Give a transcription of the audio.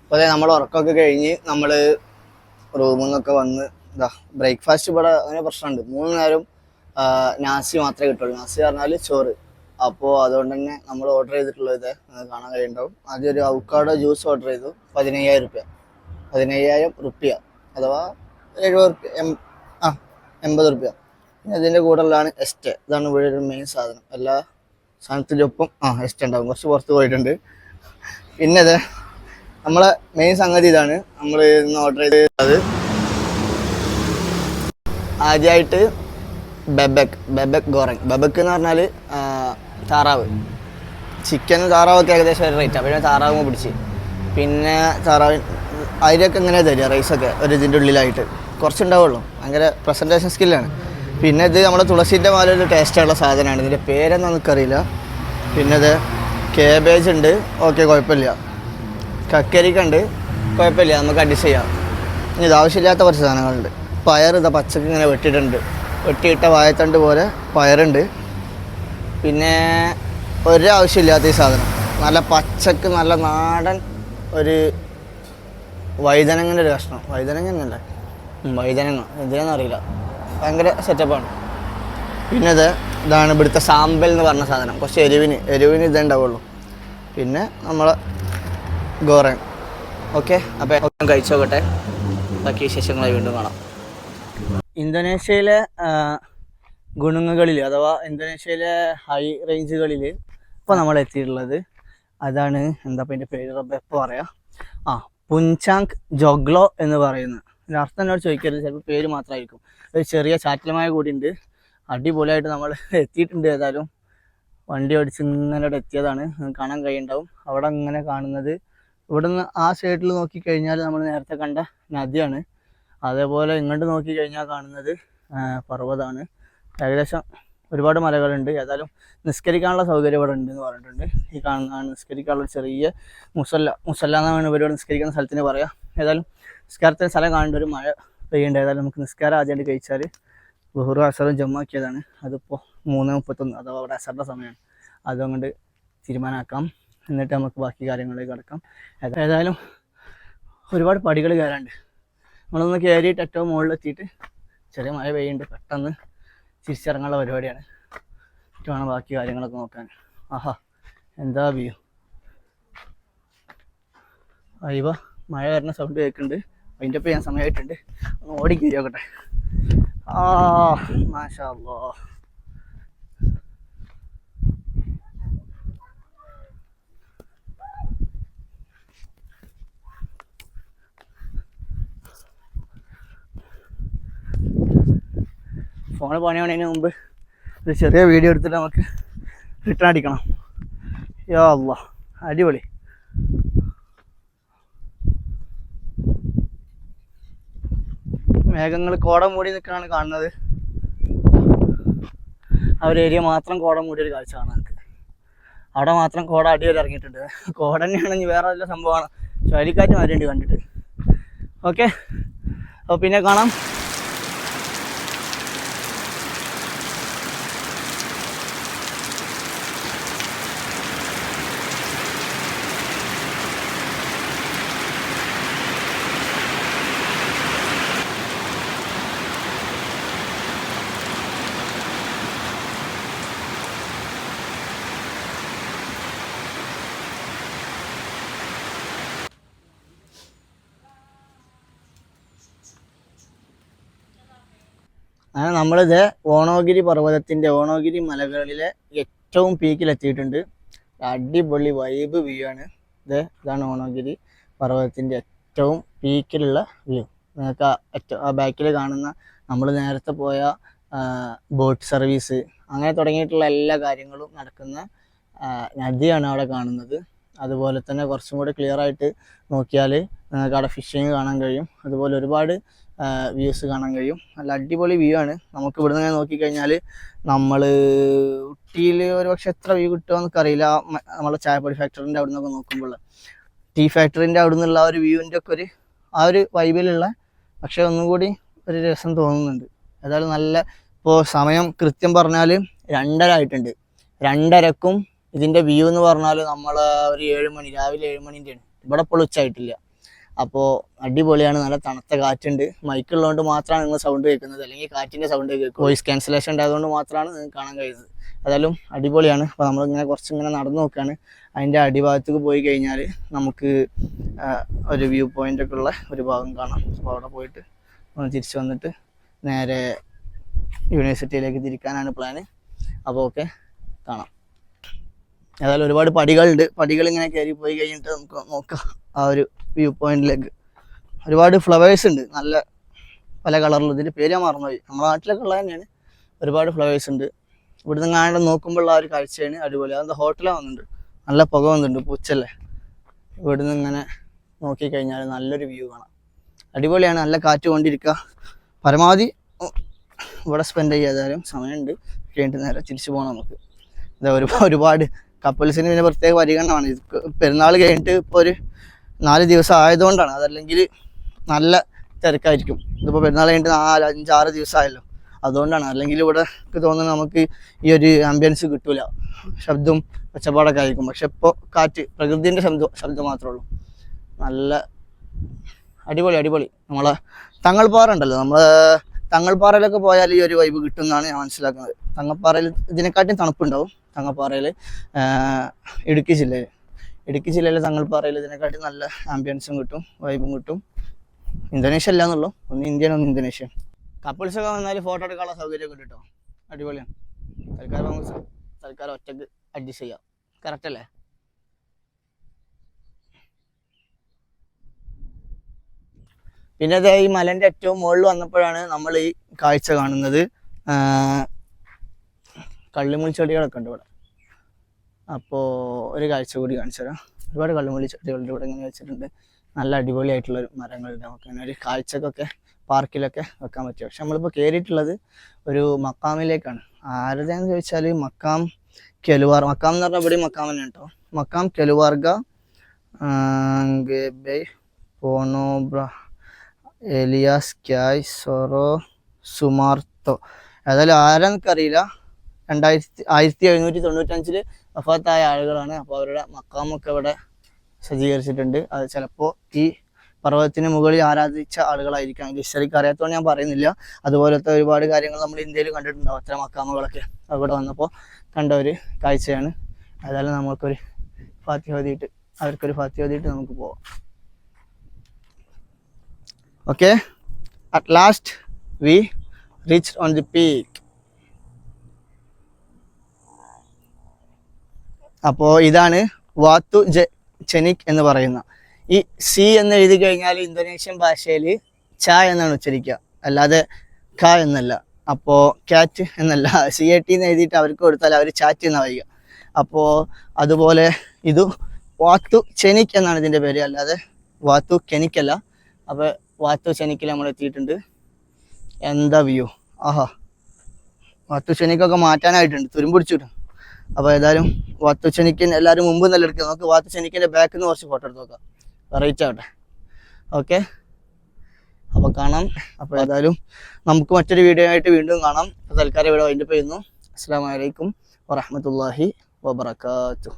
അപ്പോൾ നമ്മൾ ഉറക്കമൊക്കെ കഴിഞ്ഞ് നമ്മൾ റൂമിൽ നിന്നൊക്കെ വന്ന് ബ്രേക്ക്ഫാസ്റ്റ് ഇവിടെ അങ്ങനെ പ്രശ്നമുണ്ട്. 3 നേരം നാസി മാത്രമേ കിട്ടുള്ളൂ. നാസി പറഞ്ഞാൽ ചോറ്. അപ്പോൾ അതുകൊണ്ട് തന്നെ നമ്മൾ ഓർഡർ ചെയ്തിട്ടുള്ളത് കാണാൻ കഴിയുണ്ടാവും. ആദ്യം ഒരു അവക്കാഡോ ജ്യൂസ് ഓർഡർ ചെയ്തു. 15,000 റുപ്യ അഥവാ 80 റുപ്യ. പിന്നെ അതിൻ്റെ കൂടെയുള്ളതാണ് എസ്റ്റേ. ഇതാണ് ഇവിടെ ഒരു മെയിൻ സാധനം. എല്ലാ സാധനത്തിനൊപ്പം എസ്റ്റേ ഉണ്ടാവും. കുറച്ച് പുറത്ത് പോയിട്ടുണ്ട്. പിന്നെ നമ്മളെ മെയിൻ സംഗതി ഇതാണ്. നമ്മൾ ഇന്ന് ഓർഡർ ചെയ്തത് ആദ്യമായിട്ട് ബെബക് ഗോറങ്. ബെബക്ക് എന്ന് പറഞ്ഞാൽ താറാവ്. ചിക്കനും താറാവൊക്കെ ഏകദേശം ഒരു റേറ്റാണ്. പിന്നെ താറാവ് പിടിച്ച് പിന്നെ താറാവ് അതിലൊക്കെ ഇങ്ങനെ തരിക റൈസൊക്കെ ഒരു ഇതിൻ്റെ ഉള്ളിലായിട്ട് കുറച്ചുണ്ടാവുള്ളൂ. ഭയങ്കര പ്രസൻറ്റേഷൻ സ്കില്ലാണ്. പിന്നെ ഇത് നമ്മുടെ തുളസീൻ്റെ പോലെ ഒരു ടേസ്റ്റുള്ള സാധനമാണ്. ഇതിൻ്റെ പേരെന്താ എനിക്കറിയില്ല. പിന്നെ ഇത് കേബേജ് ഉണ്ട്, ഓക്കെ കുഴപ്പമില്ല. കക്കരിക്ക ഉണ്ട്, കുഴപ്പമില്ല, നമുക്ക് അഡ്ജസ്റ്റ് ചെയ്യാം. ഇനി ഇത് ആവശ്യമില്ലാത്ത കുറച്ച് സാധനങ്ങളുണ്ട്. പയർ പച്ചക്ക് ഇങ്ങനെ വെട്ടിയിട്ട വായത്തണ്ട് പോലെ പയറുണ്ട്. പിന്നെ ഒരാവശ്യമില്ലാത്ത ഈ സാധനം നല്ല പച്ചക്ക് നല്ല നാടൻ ഒരു വഴുതനങ്ങൻ്റെ ഒരു കഷ്ണം. വഴുതനങ്ങ എന്തിനാണെന്നറിയില്ല, ഭയങ്കര സെറ്റപ്പാണ്. പിന്നെ ഇതാണ് ഇവിടുത്തെ സാമ്പൽ എന്ന് പറഞ്ഞ സാധനം. കുറച്ച് എരിവിന് ഇതേ ഉണ്ടാവുള്ളൂ. പിന്നെ നമ്മളെ ഗോറൻ. ഓക്കെ, അപ്പോൾ കഴിച്ചു നോക്കട്ടെ. ബാക്കി വിശേഷങ്ങളായി വീണ്ടും കാണാം. ഇന്തോനേഷ്യയിലെ ഗുണുങ്ങുകളിൽ അഥവാ ഇന്തോനേഷ്യയിലെ ഹൈ റേഞ്ചുകളിൽ ഇപ്പോൾ നമ്മൾ എത്തിയിട്ടുള്ളത് അതാണ്. എന്താ അപ്പം എൻ്റെ പേര് എപ്പോൾ പറയാം? പുൻചാങ് ജോഗ്ലോ എന്ന് പറയുന്നത്. ഇതിൻ്റെ അർത്ഥം എന്നോട് ചോദിക്കരുത്, ചിലപ്പോൾ പേര് മാത്രമായിരിക്കും. ഒരു ചെറിയ ചാറ്റലമായ കൂടി ഉണ്ട്. അടിപൊളിയായിട്ട് നമ്മൾ എത്തിയിട്ടുണ്ട്. ഏതായാലും വണ്ടി ഓടിച്ച് ഇങ്ങനെ എത്തിയതാണ്. കാണാൻ കഴിയുണ്ടാവും. അവിടെ ഇങ്ങനെ കാണുന്നത് ഇവിടെ നിന്ന് ആ സൈഡിൽ നോക്കിക്കഴിഞ്ഞാൽ നമ്മൾ നേരത്തെ കണ്ട നദിയാണ്. അതേപോലെ ഇങ്ങോട്ട് നോക്കിക്കഴിഞ്ഞാൽ കാണുന്നത് പർവ്വതമാണ്. ഏകദേശം ഒരുപാട് മലകളുണ്ട്. ഏതായാലും നിസ്കരിക്കാനുള്ള സൗകര്യം ഇവിടെ ഉണ്ട് എന്ന് പറഞ്ഞിട്ടുണ്ട്. ഈ കാണുന്നതാണ് നിസ്കരിക്കാനുള്ള ചെറിയ മുസല്ല എന്നാണ് ഇവരോട് നിസ്കരിക്കുന്ന സ്ഥലത്തിന് പറയാം. ഏതായാലും നിസ്കാരത്തിന് സ്ഥലം കാണേണ്ട ഒരു മഴ പെയ്യുണ്ട്. ഏതായാലും നമുക്ക് നിസ്കാരം ആദ്യമായിട്ട് കഴിച്ചാൽ ബഹുറു അസറും ജമ്മാക്കിയതാണ്. അതിപ്പോൾ 3:31 അഥവാ അവിടെ അസറിൻ്റെ സമയമാണ്. അതുകൊണ്ട് തീരുമാനമാക്കാം. എന്നിട്ട് നമുക്ക് ബാക്കി കാര്യങ്ങളിലേക്ക് കിടക്കാം. ഏതായാലും ഒരുപാട് പടികൾ കയറാണ്ട്. നമ്മളൊന്ന് കയറിയിട്ട് ഏറ്റവും മുകളിലെത്തിയിട്ട് ചെറിയ മഴ പെയ്യുന്നുണ്ട്. പെട്ടെന്ന് തിരിച്ചിറങ്ങാനുള്ള പരിപാടിയാണ്. എന്നിട്ട് വേണം ബാക്കി കാര്യങ്ങളൊക്കെ നോക്കാൻ. എന്താ വ്യൂ! അയ്യോ, മഴ വരുന്ന സൗണ്ട് കേൾക്കുന്നുണ്ട്. അതിൻ്റെ ഒപ്പം ഞാൻ സമയമായിട്ടുണ്ട്. ഒന്ന് ഓടി കയറി നോക്കട്ടെ. മാഷാ അല്ലാഹ്. ഫോണ് പണിയാവുന്നതിന് മുമ്പ് ഒരു ചെറിയ വീഡിയോ എടുത്തിട്ട് നമുക്ക് റിട്ടേൺ അടിക്കണം. യാ അല്ലാഹ്, അടിപൊളി. മേഘങ്ങൾ കോട മൂടി നിൽക്കുകയാണ് കാണുന്നത്. ആ ഒരു ഏരിയ മാത്രം കോട മൂടിയൊരു കാഴ്ച കാണാൻ നമുക്ക്. അവിടെ മാത്രം കോട അടിവരെ ഇറങ്ങിയിട്ടുണ്ട്. കോട തന്നെയാണെങ്കിൽ വേറെ വല്ല സംഭവമാണ്. ചുഴലിക്കാറ്റ് മാറിയുണ്ട് കണ്ടിട്ട്. ഓക്കെ, അപ്പോൾ പിന്നെ കാണാം. അങ്ങനെ നമ്മളിത് ഓണോഗിരി മലകളിലെ ഏറ്റവും പീക്കിലെത്തിയിട്ടുണ്ട്. അടിപൊളി വൈബ് വ്യൂ ആണ്. ഇതാണ് ഓണോഗിരി പർവ്വതത്തിൻ്റെ ഏറ്റവും പീക്കിലുള്ള വ്യൂ. നിങ്ങൾക്ക് ആ ബാക്കിൽ കാണുന്ന നമ്മൾ നേരത്തെ പോയ ബോട്ട് സർവീസ് അങ്ങനെ തുടങ്ങിയിട്ടുള്ള എല്ലാ കാര്യങ്ങളും നടക്കുന്ന നദിയാണ് അവിടെ കാണുന്നത്. അതുപോലെ തന്നെ കുറച്ചും കൂടി ക്ലിയർ ആയിട്ട് നോക്കിയാൽ നിങ്ങൾക്ക് അവിടെ ഫിഷിങ് കാണാൻ കഴിയും. അതുപോലെ ഒരുപാട് വ്യൂസ് കാണാൻ കഴിയും. നല്ല അടിപൊളി വ്യൂ ആണ്. നമുക്ക് ഇവിടെ നിന്ന് നോക്കിക്കഴിഞ്ഞാൽ നമ്മൾ ഊട്ടിയിൽ ഒരു പക്ഷേ എത്ര വ്യൂ കിട്ടുമോ എന്നൊക്കറിയില്ല. നമ്മളെ ചായപ്പൊടി ഫാക്ടറിൻ്റെ അവിടെ നിന്നൊക്കെ നോക്കുമ്പോൾ ടീ ഫാക്ടറിൻ്റെ അവിടെ നിന്നുള്ള ആ ഒരു വ്യൂവിൻ്റെ ഒക്കെ ആ ഒരു വൈബിലുള്ള, പക്ഷേ ഒന്നും കൂടി ഒരു രസം തോന്നുന്നുണ്ട്. ഏതായാലും നല്ല, ഇപ്പോൾ സമയം കൃത്യം പറഞ്ഞാൽ 2:30 ആയിട്ടുണ്ട്. 2:30ക്കും ഇതിൻ്റെ വ്യൂ എന്ന് പറഞ്ഞാൽ നമ്മൾ ഒരു 7 മണി, രാവിലെ 7 മണിൻ്റെയാണ്. ഇവിടെ ഇപ്പോൾ ഉച്ചയായിട്ടില്ല. അപ്പോൾ അടിപൊളിയാണ്, നല്ല തണുത്ത കാറ്റുണ്ട്. മൈക്കുള്ളതുകൊണ്ട് മാത്രമാണ് നിങ്ങൾ സൗണ്ട് കേൾക്കുന്നത്, അല്ലെങ്കിൽ കാറ്റിൻ്റെ സൗണ്ട് കേൾക്കും. വോയിസ് ക്യാൻസലേഷൻ ഉണ്ടായതുകൊണ്ട് മാത്രമാണ് നിങ്ങൾക്ക് കാണാൻ കഴിയുന്നത്. ഏതായാലും അടിപൊളിയാണ്. അപ്പോൾ നമ്മളിങ്ങനെ കുറച്ചിങ്ങനെ നടന്നു നോക്കുകയാണ്. അതിൻ്റെ അടിഭാഗത്തേക്ക് പോയി കഴിഞ്ഞാൽ നമുക്ക് ഒരു വ്യൂ പോയിൻ്റൊക്കെ ഉള്ള ഒരു ഭാഗം കാണാം. അപ്പോൾ അവിടെ പോയിട്ട് ഒന്ന് തിരിച്ച് വന്നിട്ട് നേരെ യൂണിവേഴ്സിറ്റിയിലേക്ക് തിരിക്കാനാണ് പ്ലാന്. അപ്പോൾ ഓക്കെ, കാണാം. ഏതായാലും ഒരുപാട് പടികളുണ്ട്. പടികൾ ഇങ്ങനെ കയറി പോയി കഴിഞ്ഞിട്ട് നമുക്ക് നോക്കാം ആ ഒരു വ്യൂ പോയിന്റിലേക്ക്. ഒരുപാട് ഫ്ലവേഴ്സ് ഉണ്ട്, നല്ല പല കളറിലും. ഇതിൻ്റെ പേര് ഞാൻ മറന്നുപോയി, നമ്മുടെ നാട്ടിലൊക്കെ ഉള്ളത് തന്നെയാണ്. ഒരുപാട് ഫ്ലവേഴ്സ് ഉണ്ട്. ഇവിടുന്ന് കാണാൻ നോക്കുമ്പോഴുള്ള ആ ഒരു കാഴ്ചയാണ് അടിപൊളി. അതെന്താ ഹോട്ടലാണ് വന്നിട്ടുണ്ട്, നല്ല പുക വന്നിട്ടുണ്ട്, പൂച്ചല്ലേ. ഇവിടുന്ന് ഇങ്ങനെ നോക്കിക്കഴിഞ്ഞാൽ നല്ലൊരു വ്യൂ കാണാം. അടിപൊളിയാണ്, നല്ല കാറ്റ് കൊണ്ടിരിക്കുക. പരമാവധി ഇവിടെ സ്പെൻഡ് ചെയ്യാതായാലും സമയമുണ്ട്. കഴിഞ്ഞിട്ട് നേരെ തിരിച്ചു പോകണം നമുക്ക്. ഇതാ ഒരുപാട് കപ്പിൾസിന് പിന്നെ പ്രത്യേക പരിഗണനയാണ്. ഇത് പെരുന്നാൾ കഴിഞ്ഞിട്ട് ഇപ്പോൾ ഒരു 4 ദിവസം ആയതുകൊണ്ടാണ്, അതല്ലെങ്കിൽ നല്ല തിരക്കായിരിക്കും. ഇതിപ്പോൾ പെരുന്നാൾ കഴിഞ്ഞിട്ട് 4, 5, 6 ദിവസമായല്ലോ, അതുകൊണ്ടാണ്. അല്ലെങ്കിൽ ഇവിടെ തോന്നുന്നത് നമുക്ക് ഈ ഒരു ആംബിയൻസ് കിട്ടൂല, ശബ്ദവും ഒച്ചപ്പാടൊക്കെ ആയിരിക്കും. പക്ഷെ ഇപ്പോൾ കാറ്റ്, പ്രകൃതിൻ്റെ ശബ്ദം മാത്രമേ ഉള്ളൂ. നല്ല അടിപൊളി. നമ്മളെ തങ്ങൾപ്പാറ ഉണ്ടല്ലോ, നമ്മൾ തങ്ങൾപ്പാറയിലൊക്കെ പോയാൽ ഈ ഒരു വൈബ് കിട്ടും എന്നാണ് ഞാൻ മനസ്സിലാക്കുന്നത്. തങ്ങൾപ്പാറയിൽ ഇതിനെക്കാട്ടും തണുപ്പുണ്ടാവും. തങ്ങൾപ്പാറയിൽ ഇടുക്കി ജില്ലയിലെ തങ്ങൾപ്പാറയിൽ ഇതിനെക്കാട്ടും നല്ല ആംബിയൻസും കിട്ടും, വൈബും കിട്ടും. ഇന്തോനേഷ്യ അല്ല എന്നുള്ളൂ, ഒന്ന് ഇന്ത്യൻ ഒന്ന് ഇന്തോനേഷ്യ. കപ്പിൾസൊക്കെ വന്നാൽ ഫോട്ടോ എടുക്കാനുള്ള സൗകര്യമൊക്കെ ഉണ്ട് കേട്ടോ, അടിപൊളിയാണ്. തൽക്കാലം ഒറ്റക്ക് അഡ്ജസ്റ്റ് ചെയ്യാം. കറക്റ്റ് അല്ലേ? പിന്നെ അത് ഈ മലൻ്റെ ഏറ്റവും മുകളിൽ വന്നപ്പോഴാണ് നമ്മൾ ഈ കാഴ്ച കാണുന്നത്. കള്ളിമുള്ളി ചെടികളൊക്കെ ഉണ്ട് ഇവിടെ. അപ്പോൾ ഒരു കാഴ്ച കൂടി കാണിച്ചു തരാം. ഒരുപാട് കള്ളിമുള്ളി ചെടികളുടെ ഇവിടെ ഇങ്ങനെ വെച്ചിട്ടുണ്ട്. നല്ല അടിപൊളിയായിട്ടുള്ളൊരു മരങ്ങളുണ്ട്. നമുക്ക് അങ്ങനെ ഒരു കാഴ്ചക്കൊക്കെ പാർക്കിലൊക്കെ വെക്കാൻ പറ്റും. പക്ഷെ നമ്മളിപ്പോൾ കയറിയിട്ടുള്ളത് ഒരു മക്കാമിലേക്കാണ്. ആരുടെയെന്ന് ചോദിച്ചാൽ മക്കാം കെലുവാർ. മക്കാം എന്ന് പറഞ്ഞാൽ ഇവിടെ മക്കാം തന്നെ കേട്ടോ. മക്കാം കെലുവാർഗ പോണോബ്ര എലിയാസ് ക്യായ് സൊറോ സുമാർത്തോ. ഏതായാലും ആരാന്നൊക്കറിയില്ല. 1795 വഫാത്തായ ആളുകളാണ്. അപ്പോൾ അവരുടെ മക്കാമൊക്കെ ഇവിടെ സജ്ജീകരിച്ചിട്ടുണ്ട്. അത് ചിലപ്പോൾ ഈ പർവ്വതത്തിന് മുകളിൽ ആരാധിച്ച ആളുകളായിരിക്കാം. ഇത് ഹിസ്റ്ററിക്ക് അറിയാത്തതുകൊണ്ട് ഞാൻ പറയുന്നില്ല. അതുപോലത്തെ ഒരുപാട് കാര്യങ്ങൾ നമ്മൾ ഇന്ത്യയിൽ കണ്ടിട്ടുണ്ടാവും. അത്തരം മക്കാമുകളൊക്കെ അവിടെ വന്നപ്പോൾ കണ്ട ഒരു കാഴ്ചയാണ്. ഏതായാലും നമുക്കൊരു അവർക്കൊരു ഫാത്തിഹ ഓതിയിട്ട് നമുക്ക് പോവാം. Okay, at last we reached on the peak. അപ്പോൾ ഇതാണ് വാത്തു ചെനിക് എന്ന് പറയുന്ന. ഈ സി എന്ന് എഴുതി കഴിഞ്ഞാൽ ഇന്തോനേഷ്യൻ ഭാഷയിൽ ച എന്നാണ് ഉച്ചരിക്കുക, അല്ലാതെ ഖ എന്നല്ല. അപ്പോൾ ക്യാറ്റ് എന്നല്ല, CAT എന്ന് എഴുതിയിട്ട് അവർക്ക് കൊടുത്താൽ അവർ ചാറ്റ് എന്ന് പറയുക. അപ്പോൾ അതുപോലെ ഇത് വാത്തു ചെനിക് എന്നാണ് ഇതിൻ്റെ പേര്, അല്ലാതെ വാത്തു കെനിക്കല്ല. അപ്പോൾ വാത്തു ചെനിക്കിൽ നമ്മൾ എത്തിയിട്ടുണ്ട്. എന്താ വ്യൂ! ആഹാ, വാത്തു ചെനിക്കൊക്കെ മാറ്റാനായിട്ടുണ്ട്, തുരുമ്പിടിച്ചിട്ട്. അപ്പോൾ ഏതായാലും വാത്തു ചെനിക്കിന് എല്ലാവരും മുമ്പ് നല്ല എടുക്കുക. നമുക്ക് വാത്തു ചെനിക്കിൻ്റെ ബാക്കിൽ നിന്ന് കുറച്ച് ഫോട്ടോ എടുത്ത് നോക്കാം, വെറൈറ്റി ആവട്ടെ. ഓക്കെ, അപ്പോൾ കാണാം. അപ്പോൾ ഏതായാലും നമുക്ക് മറ്റൊരു വീഡിയോ ആയിട്ട് വീണ്ടും കാണാം. തൽക്കാലം ഇവിടെ വൈൻഡപ്പ് ചെയ്യുന്നു. അസ്സലാമു അലൈക്കും വറഹ്മത്തുള്ളാഹി വബറകാതുഹു.